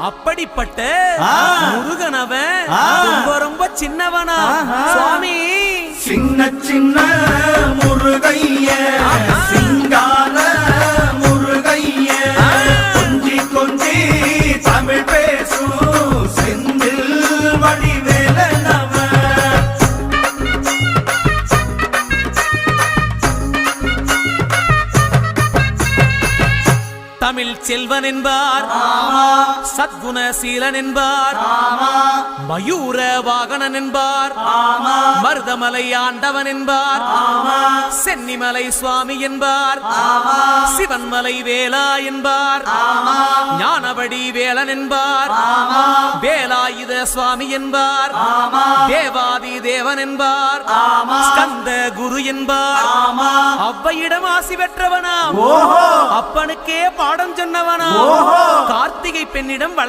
அப்படிப்பட்ட முருகனவன் ரொம்ப ரொம்ப சின்னவனா சுவாமி. சின்ன சின்ன முருகைய சிங்கார முருகைய கொஞ்சி கொஞ்சி தமிழ் பேசும் செந்தில் வடிவேலனவன். தமிழ் செல்வன் என்பார், சத்குணசீலன் என்பார், மயூர வாகனன் என்பார், மருதமலை ஆண்டவன் என்பார், சென்னிமலை சுவாமி என்பார், சிவன்மலை வேலா என்பார், ஞானபடி வேலன் என்பார், வேலாயுத சுவாமி என்பார், தேவாதி தேவன் என்பார், ஸ்கந்த குரு என்பார், அவ்வையிடம் ஆசி பெற்றவனாம், அப்பனுக்கே பாடம் சொன்னவனா, கார்த்திகை பெண்ணிடம்